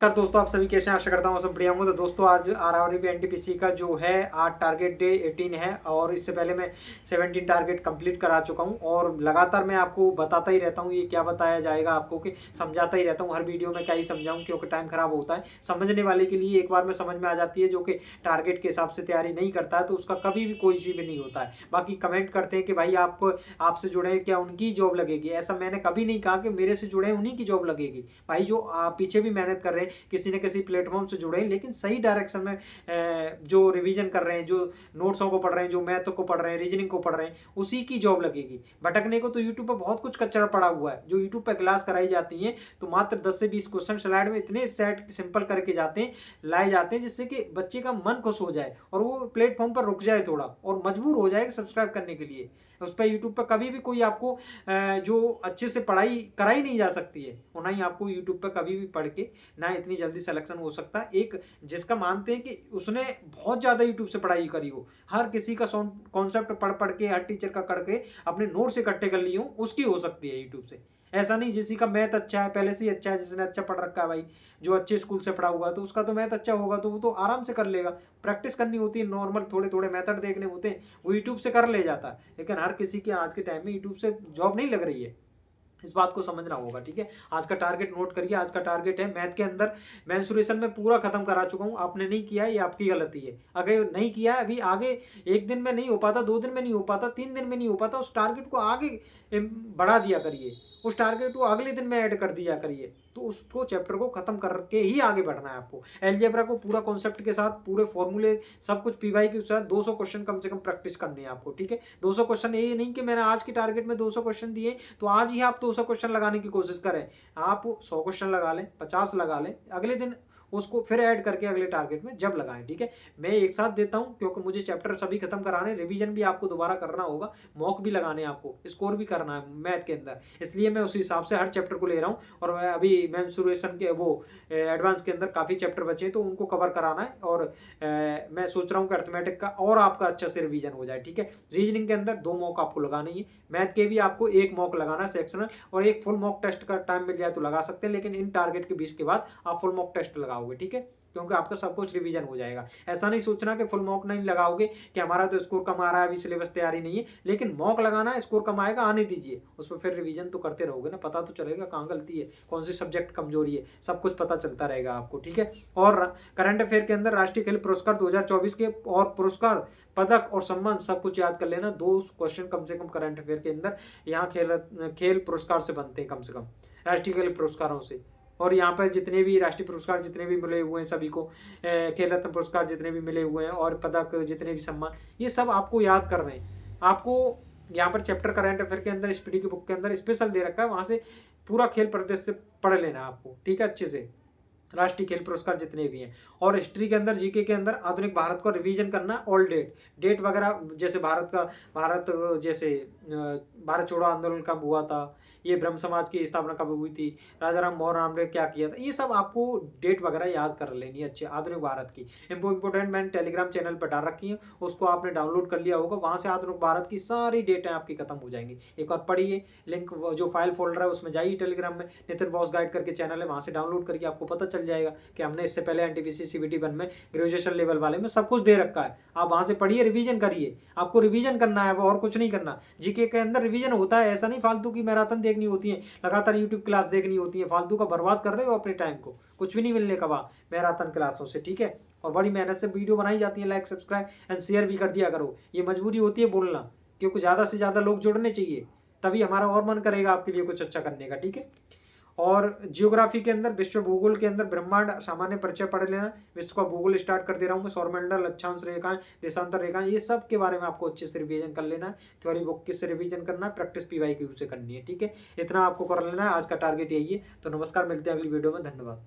Sir दोस्तों, आप सभी कैसे हैं? आशा करता हूँ सब बढ़िया होंगे। तो दोस्तों, आज आरआरबी एनटीपीसी का जो है आज टारगेट डे 18 है और इससे पहले मैं 17 टारगेट कंप्लीट करा चुका हूँ और लगातार मैं आपको बताता ही रहता हूँ ये क्या बताया जाएगा आपको, कि समझाता ही रहता हूँ हर वीडियो में। क्या ही समझाऊँ, क्योंकि टाइम खराब होता है। समझने वाले के लिए एक बार में समझ में आ जाती है, जो कि टारगेट के हिसाब से तैयारी नहीं करता है तो उसका कभी भी कोई चीज़ भी नहीं होता है। बाकी कमेंट करते हैं कि भाई आप आपसे जुड़े हैं, क्या उनकी जॉब लगेगी? ऐसा मैंने कभी नहीं कहा कि मेरे से जुड़े हैं उन्हीं की जॉब लगेगी। भाई जो पीछे भी मेहनत कर रहे हैं, किसी न किसी प्लेटफॉर्म से जुड़े हैं, लेकिन सही डायरेक्शन में जो रिवीजन कर रहे हैं, जो नोट्सों को पढ़ रहे हैं, जो मैथ को पढ़ रहे हैं, रीजनिंग को पढ़ रहे हैं, उसी की जॉब लगेगी। भटकने को तो यूट्यूब पर बहुत कुछ कचरा पड़ा हुआ है। जो यूट्यूब पर क्लास कराई जाती है तो मात्र 10 से 20 क्वेश्चन स्लाइड में इतने सेट सिंपल करके जाते हैं, लाए जाते हैं, जिससे कि बच्चे का मन खुश हो जाए और वो प्लेटफॉर्म पर रुक जाए थोड़ा और मजबूर हो जाए सब्सक्राइब करने के लिए। उस पर यूट्यूब पर कभी भी कोई आपको जो अच्छे से पढ़ाई कराई नहीं जा सकती है, वो ना ही आपको यूट्यूब पर कभी भी पढ़ के ना इतनी जल्दी सिलेक्शन हो सकता है। एक जिसका मानते हैं कि उसने बहुत ज़्यादा यूट्यूब से पढ़ाई करी हो, हर किसी का कॉन्सेप्ट पढ़ पढ़ के, हर टीचर का करके अपने नोट्स इकट्ठे कर लिए हो, उसकी हो सकती है यूट्यूब से। ऐसा नहीं जिसी का मैथ अच्छा है, पहले से ही अच्छा है, जिसने अच्छा पढ़ रखा है भाई, जो अच्छे स्कूल से पढ़ा हुआ है तो उसका तो मैथ अच्छा होगा, तो वो तो आराम से कर लेगा। प्रैक्टिस करनी होती है, नॉर्मल थोड़े थोड़े मेथड देखने होते हैं, वो यूट्यूब से कर ले जाता है। लेकिन हर किसी के आज के टाइम में यूट्यूब से जॉब नहीं लग रही है, इस बात को समझना होगा। ठीक है, आज का टारगेट नोट करिए। आज का टारगेट है मैथ के अंदर मेंसुरेशन में पूरा खत्म करा चुका हूं। आपने नहीं किया है, ये आपकी गलती है। अगर नहीं किया है अभी, आगे एक दिन में नहीं हो पाता, 2 दिन में नहीं हो पाता, 3 दिन में नहीं हो पाता, उस टारगेट को आगे बढ़ा दिया करिए, उस टारगेट को अगले दिन में ऐड कर दिया करिए। तो उसको चैप्टर को खत्म करके ही आगे बढ़ना है आपको। एलजेब्रा को पूरा कॉन्सेप्ट के साथ, पूरे फॉर्मूले सब कुछ पीवाई के साथ 200 क्वेश्चन कम से कम प्रैक्टिस करनी है आपको। ठीक है, 200 क्वेश्चन, ये नहीं कि मैंने आज की टारगेट में 200 क्वेश्चन दिए तो आज ही आप 200 क्वेश्चन लगाने की कोशिश करें। आप 100 क्वेश्चन लगा लें, 50 लगा लें, अगले दिन उसको फिर ऐड करके अगले टारगेट में जब लगाएं। ठीक है, मैं एक साथ देता हूं क्योंकि मुझे चैप्टर सभी खत्म कराने, रिवीजन भी आपको दोबारा करना होगा, मॉक भी लगाने, आपको स्कोर भी करना है मैथ के अंदर, इसलिए मैं उसी हिसाब से हर चैप्टर को ले रहा हूँ। और अभी मेंसुरेशन के वो एडवांस के अंदर काफ़ी चैप्टर बचे हैं तो उनको कवर कराना है। और मैं सोच रहा हूँ कि अर्थमेटिक का और आपका अच्छा से रिवीजन हो जाए। ठीक है, रीजनिंग के अंदर 2 मॉक आपको लगाने ही, मैथ के भी आपको 1 मॉक लगाना है सेक्शनल, और एक फुल मॉक टेस्ट का टाइम मिल जाए तो लगा सकते हैं, लेकिन इन टारगेट के 20 के बाद आप फुल मॉक टेस्ट लगाओगे। ठीक है, क्योंकि आपका सब कुछ रिवीजन हो जाएगा। ऐसा नहीं सोचना कि फुल मॉक नहीं लगाओगे कि हमारा तो स्कोर कम आ रहा है, अभी सिलेबस तैयारी नहीं है, लेकिन मॉक लगाना है, स्कोर कम आएगा, आने दीजिए, उस पर फिर रिवीजन तो करते रहोगे ना, पता तो चलेगा कहाँ गलती है, कौन सी सब्जेक्ट कमजोरी है, सब कुछ पता चलता रहेगा आपको। ठीक है, और करंट अफेयर के अंदर राष्ट्रीय खेल पुरस्कार 2024 के और पुरस्कार, पदक और सम्मान सब कुछ याद कर लेना। 2 क्वेश्चन कम से कम करंट अफेयर के अंदर यहाँ खेल पुरस्कार से बनते हैं, कम से कम राष्ट्रीय खेल पुरस्कारों से। और यहाँ पर जितने भी राष्ट्रीय पुरस्कार जितने भी मिले हुए हैं सभी को, खेल रत्न पुरस्कार जितने भी मिले हुए हैं और पदक जितने भी सम्मान, ये सब आपको याद कर रहे हैं। आपको यहाँ पर चैप्टर करंट अफेयर के अंदर स्पीडी की बुक के अंदर स्पेशल दे रखा है, वहाँ से पूरा खेल प्रदेश से पढ़ लेना है आपको। ठीक है, अच्छे से राष्ट्रीय खेल पुरस्कार जितने भी हैं। और हिस्ट्री के अंदर, जीके के अंदर आधुनिक भारत को रिवीजन करना, ऑल डेट वगैरह, जैसे भारत जैसे भारत छोड़ो आंदोलन कब हुआ था, ये ब्रह्म समाज की स्थापना कब हुई थी, राजा राम मोहन राम ने क्या किया था, ये सब आपको डेट वगैरह याद कर लेनी है अच्छे आधुनिक भारत की। इंपोर्टेंट मैंने टेलीग्राम चैनल पर डाल रखी है, उसको आपने डाउनलोड कर लिया होगा, वहाँ से आधुनिक भारत की सारी डेटें आपकी खत्म हो जाएंगी। एक बार पढ़िए, लिंक जो फाइल फोल्डर है उसमें जाइए, टेलीग्राम में नितिन बॉस गाइड करके चैनल है, वहाँ से डाउनलोड करके आपको पता चल जाएगा कि हमने इससे पहले एनटीपीसी सीबीटी 1 में ग्रेजुएशन लेवल वाले में सब कुछ दे रखा है। आप वहाँ से पढ़िए, रिवीजन करिए, आपको रिवीजन करना है और कुछ नहीं करना। जीके के अंदर रिवीजन होता है, ऐसा नहीं फालतू की मैराथन देखनी होती है, लगातार यूट्यूब क्लास देखनी होती है, फालतू का बर्बाद कर रहे हो अपने टाइम को, कुछ भी नहीं मिलने का वहाँ मैराथन क्लासों से। ठीक है, और बड़ी मेहनत से वीडियो बनाई जाती है, लाइक सब्सक्राइब एंड शेयर भी कर दिया करो, ये मजबूरी होती है बोलना, क्योंकि ज़्यादा से ज़्यादा लोग जुड़ने चाहिए, तभी हमारा और मन करेगा आपके लिए कुछ अच्छा करने का। ठीक है, और जियोग्राफी के अंदर, विश्व भूगोल के अंदर ब्रह्मांड सामान्य परिचय पढ़ लेना, विश्व का भूगोल स्टार्ट कर दे रहा हूँ मैं, सौरमंडल, अक्षांश रेखाएं, देशांतर रेखाएं, ये सब के बारे में आपको अच्छे से रिवीजन कर लेना है। थ्योरी बुक से रिवीजन करना है, प्रैक्टिस पीवाई क्यू से करनी है। ठीक है, इतना आपको कर लेना है, आज का टारगेट यही है। तो नमस्कार, मिलते हैं अगली वीडियो में, धन्यवाद।